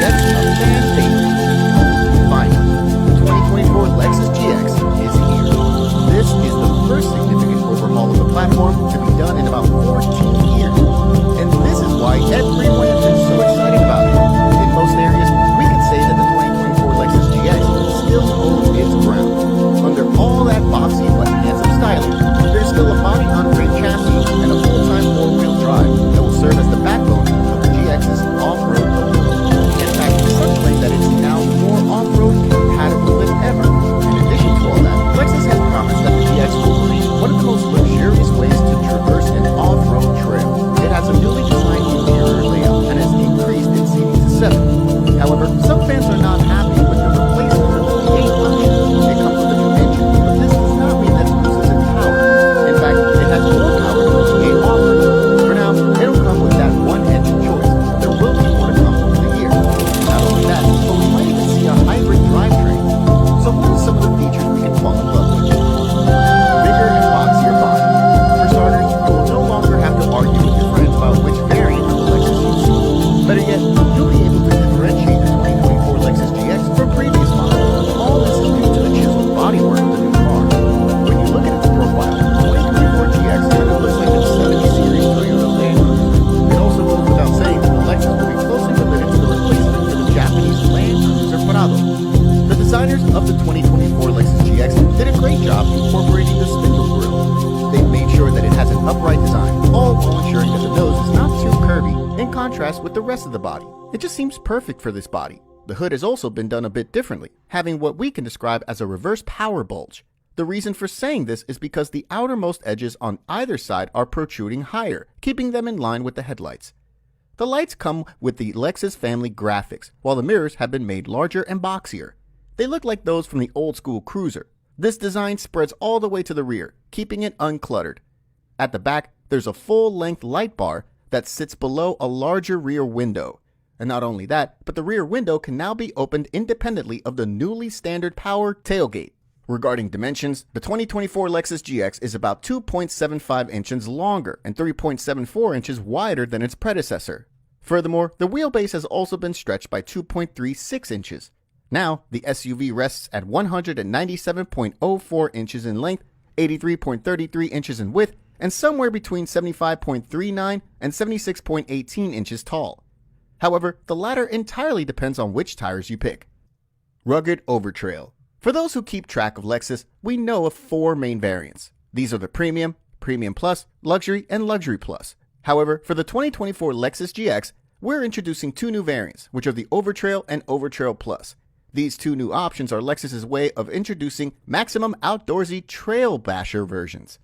GX, a fan favorite. Finally, the 2024 Lexus GX is here. This is the first significant overhaul of the platform to be done in about 14 years. And this is why everyone has been so excited about it. In most areas, we can say that the 2024 Lexus GX still holds its ground. Under all that boxy but handsome styling, there's still a body-on-frame chassis and a full-time four-wheel drive that will serve as the backbone of the GX's off-road ability. In fact, some claim that it's now more off-road compatible than ever. In addition to all that, Lexus has promised that the GX will create one of the most luxurious ways to traverse an off-road trail. It has a newly designed interior layout and has increased its seating to 7. However, some fans are not happy with the replacement of the V8 option. It comes with a new engine, but this does not mean that it loses its power. In fact, it has more power than the V8 offers. For now, it'll come with that one engine choice, but there will be more to come over the years. Not only that, but we might even see a hybrid drivetrain. So what are some of the features we can fall in love with? Bigger and boxier body. For starters, you will no longer have to argue with your friends about which variant of the Lexus you see. Better yet, you'll be able to differentiate the 2024 Lexus GX from previous models. All this is due to the chiseled bodywork of the new car. When you look at its profile, the 2024 GX kind of looks like the 70 series Toyota Land Cruiser. It also goes without saying that the Lexus will be closely related to the replacement for the Japanese Land Cruiser Prado. The designers of the 2024 Lexus GX did a great job incorporating the spindle grille. They've made sure that it has an upright design, all while ensuring that the nose is not too curvy, in contrast with the rest of the body. It just seems perfect for this body. The hood has also been done a bit differently, having what we can describe as a reverse power bulge. The reason for saying this is because the outermost edges on either side are protruding higher, keeping them in line with the headlights. The lights come with the Lexus family graphics, while the mirrors have been made larger and boxier. They look like those from the old school Cruiser. This design spreads all the way to the rear, keeping it uncluttered. At the back, there's a full-length light bar that sits below a larger rear window. And not only that, but the rear window can now be opened independently of the newly standard power tailgate. Regarding dimensions, the 2024 Lexus GX is about 2.75 inches longer and 3.74 inches wider than its predecessor. Furthermore, the wheelbase has also been stretched by 2.36 inches. Now, the SUV rests at 197.04 inches in length, 83.33 inches in width, and somewhere between 75.39 and 76.18 inches tall. However, the latter entirely depends on which tires you pick. Rugged Overtrail. For those who keep track of Lexus, we know of 4 main variants. These are the Premium, Premium Plus, Luxury, and Luxury Plus. However, for the 2024 Lexus GX, we're introducing 2 new variants, which are the Overtrail and Overtrail Plus. These 2 new options are Lexus's way of introducing maximum outdoorsy trail basher versions.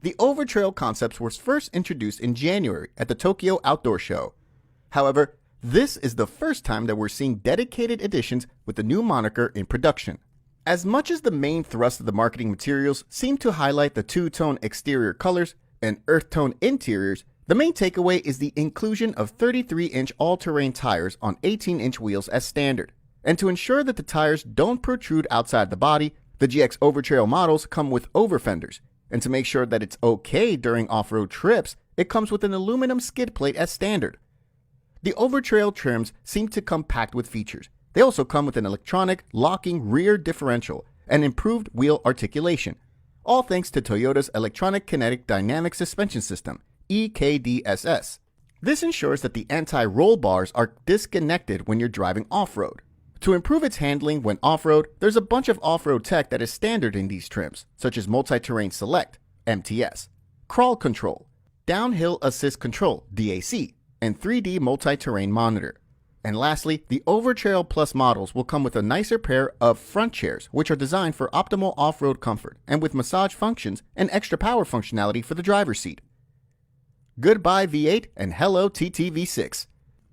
The Overtrail concept was first introduced in January at the Tokyo Outdoor Show. However, this is the first time that we're seeing dedicated editions with the new moniker in production. As much as the main thrust of the marketing materials seem to highlight the two-tone exterior colors and earth-tone interiors, the main takeaway is the inclusion of 33-inch all-terrain tires on 18-inch wheels as standard. And to ensure that the tires don't protrude outside the body, the GX Overtrail models come with over-fenders. And to make sure that it's okay during off-road trips, it comes with an aluminum skid plate as standard. The Overtrail trims seem to come packed with features. They also come with an electronic locking rear differential and improved wheel articulation, all thanks to Toyota's Electronic Kinetic Dynamic Suspension System, EKDSS. This ensures that the anti-roll bars are disconnected when you're driving off-road. To improve its handling when off-road, there's a bunch of off-road tech that is standard in these trims, such as Multi-Terrain Select, MTS, Crawl Control, Downhill Assist Control, DAC, and 3D Multi-Terrain Monitor. And lastly, the Overtrail Plus models will come with a nicer pair of front chairs, which are designed for optimal off-road comfort, and with massage functions and extra power functionality for the driver's seat. Goodbye V8 and hello TT V6.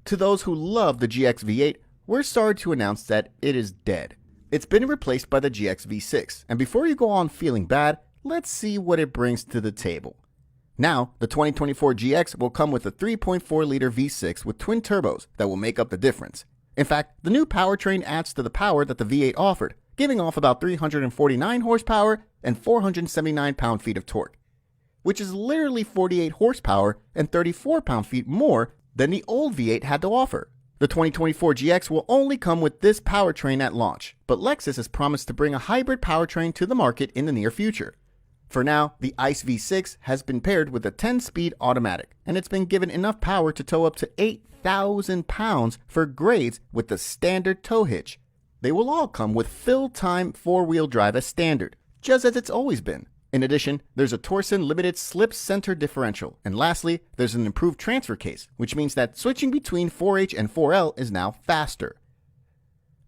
To those who love the GX V8, we're sorry to announce that it is dead. It's been replaced by the GX V6, and before you go on feeling bad, let's see what it brings to the table. Now, the 2024 GX will come with a 3.4-liter V6 with twin turbos that will make up the difference. In fact, the new powertrain adds to the power that the V8 offered, giving off about 349 horsepower and 479 pound-feet of torque, which is literally 48 horsepower and 34 pound-feet more than the old V8 had to offer. The 2024 GX will only come with this powertrain at launch, but Lexus has promised to bring a hybrid powertrain to the market in the near future. For now, the ICE V6 has been paired with a 10-speed automatic, and it's been given enough power to tow up to 8,000 pounds for grades with the standard tow hitch. They will all come with fill-time 4-wheel drive as standard, just as it's always been. In addition, there's a Torsen limited slip center differential, and lastly, there's an improved transfer case, which means that switching between 4H and 4L is now faster.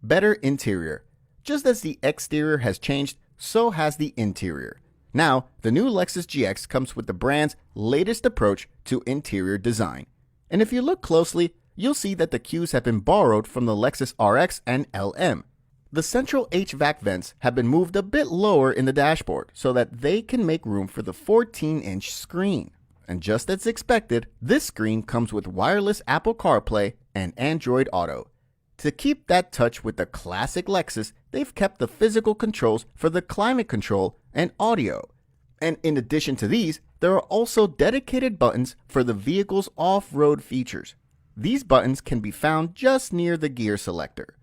Better interior. Just as the exterior has changed, so has the interior. Now, the new Lexus GX comes with the brand's latest approach to interior design. And if you look closely, you'll see that the cues have been borrowed from the Lexus RX and LM. The central HVAC vents have been moved a bit lower in the dashboard so that they can make room for the 14-inch screen. And just as expected, this screen comes with wireless Apple CarPlay and Android Auto. To keep that touch with the classic Lexus, they've kept the physical controls for the climate control and audio. And in addition to these, there are also dedicated buttons for the vehicle's off-road features. These buttons can be found just near the gear selector.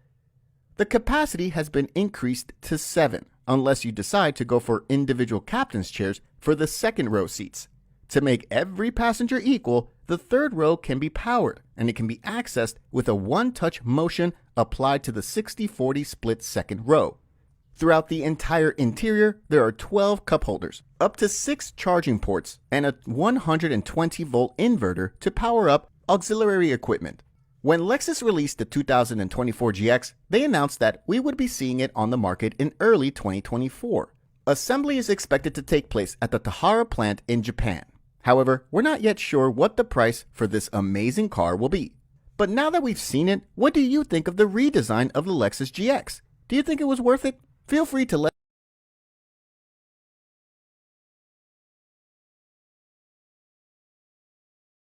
The capacity has been increased to 7, unless you decide to go for individual captain's chairs for the second row seats. To make every passenger equal, the third row can be powered, and it can be accessed with a one-touch motion applied to the 60-40 split second row. Throughout the entire interior, there are 12 cup holders, up to 6 charging ports, and a 120-volt inverter to power up auxiliary equipment. When Lexus released the 2024 GX, they announced that we would be seeing it on the market in early 2024. Assembly is expected to take place at the Tundra plant in Japan. However, we're not yet sure what the price for this amazing car will be. But now that we've seen it, what do you think of the redesign of the Lexus GX? Do you think it was worth it? Feel free to let